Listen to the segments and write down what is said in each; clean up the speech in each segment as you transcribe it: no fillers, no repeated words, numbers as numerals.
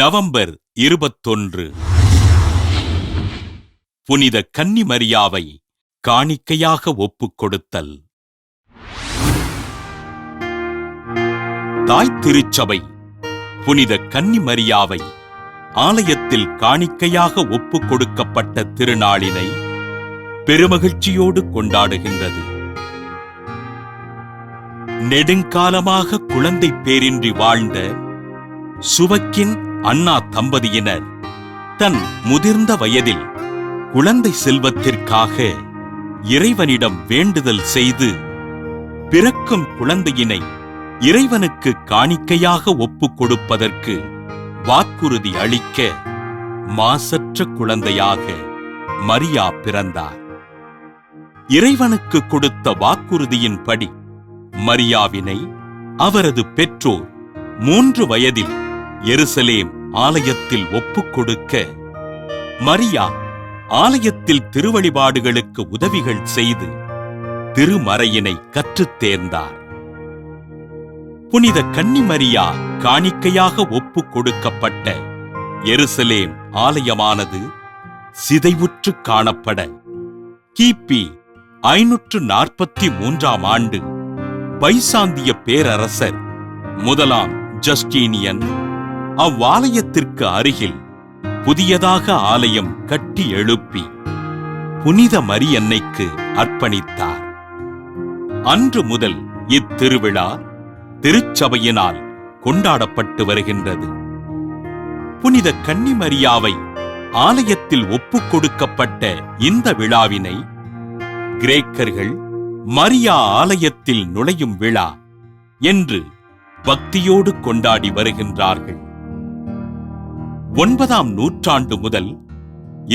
November 21. புனித கன்னிமரியாவை காணிக்கையாக ஒப்புக் கொடுத்தல். தாய் திருச்சபை புனித கன்னிமரியாவை ஆலயத்தில் காணிக்கையாக ஒப்புக் கொடுக்கப்பட்ட திருநாளினை பெருமகிழ்ச்சியோடு கொண்டாடுகின்றது. நெடுங்காலமாக குழந்தை பேரின்றி வாழ்ந்த சுவக்கின் அன்னா தம்பதியினர் தன் முதிர்ந்த வயதில் குழந்தை செல்வத்திற்காக இறைவனிடம் வேண்டுதல் செய்து பிறக்கும் குழந்தையினை இறைவனுக்கு காணிக்கையாக ஒப்புக் கொடுப்பதற்கு வாக்குறுதி அளிக்க மாசற்ற குழந்தையாக மரியா பிறந்தார். இறைவனுக்கு கொடுத்த வாக்குறுதியின்படி மரியாவினை அவரது பெற்றோர் 3 வயதில் எருசலேம் ஆலயத்தில் ஒப்புக் கொடுக்க மரியா ஆலயத்தில் திருவழிபாடுகளுக்கு உதவிகள் செய்து திருமறையினை கற்றுத் தேர்ந்தார். புனித கன்னிமரியா காணிக்கையாக ஒப்புக் கொடுக்கப்பட்ட எருசலேம் ஆலயமானது சிதைவுற்று காணப்பட கிபி 543ஆம் ஆண்டு பைசாந்திய பேரரசர் முதலாம் ஜஸ்டீனியன் அவ்வாலயத்திற்கு அருகில் புதியதாக ஆலயம் கட்டி எழுப்பி புனித மரியன்னைக்கு அர்ப்பணித்தார். அன்று முதல் இத்திருவிழா திருச்சபையினால் கொண்டாடப்பட்டு வருகின்றது. புனித கன்னிமரியாவை ஆலயத்தில் ஒப்புக் கொடுக்கப்பட்ட இந்த விழாவினை கிரேக்கர்கள் மரியா ஆலயத்தில் நுழையும் விழா என்று பக்தியோடு கொண்டாடி வருகின்றார்கள். 9ஆம் நூற்றாண்டு முதல்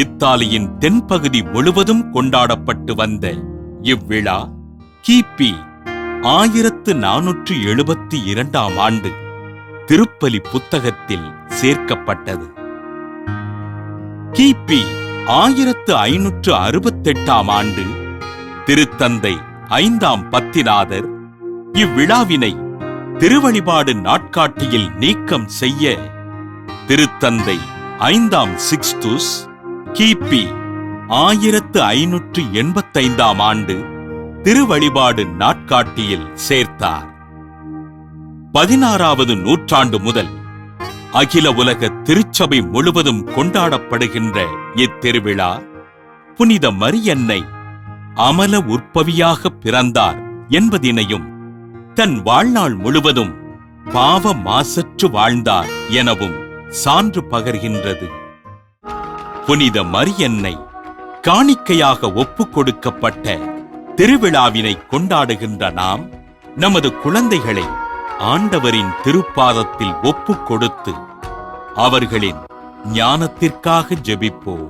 இத்தாலியின் தென்பகுதி முழுவதும் கொண்டாடப்பட்டு வந்த இவ்விழா கிபி 1472ஆம் ஆண்டு திருப்பலி புத்தகத்தில் சேர்க்கப்பட்டது. கிபி 1568ஆம் ஆண்டு திருத்தந்தை 5ஆம் பத்திநாதர் இவ்விழாவினை திருவழிபாடு நாட்காட்டியில் நீக்கம் செய்ய திருத்தந்தை 5ஆம் சிக்ஸ்துஸ் கிபி 1585ஆம் ஆண்டு திருவழிபாடு நாட்காட்டியில் சேர்த்தார். 16வது நூற்றாண்டு முதல் அகில உலக திருச்சபை முழுவதும் கொண்டாடப்படுகின்ற இத்திருவிழா புனித மரியன்னை அமல உற்பவியாக பிறந்தார் என்பதினையும் தன் வாழ்நாள் முழுவதும் பாவ மாசற்று வாழ்ந்தார் எனவும் சான்று பகர்கின்றது. புனித மரியன்னை காணிக்கையாக ஒப்புக் கொடுக்கப்பட்ட திருவிழாவினை கொண்டாடுகின்ற நாம் நமது குழந்தைகளை ஆண்டவரின் திருப்பாதத்தில் ஒப்புக் கொடுத்து அவர்களின் ஞானத்திற்காக ஜெபிப்போம்.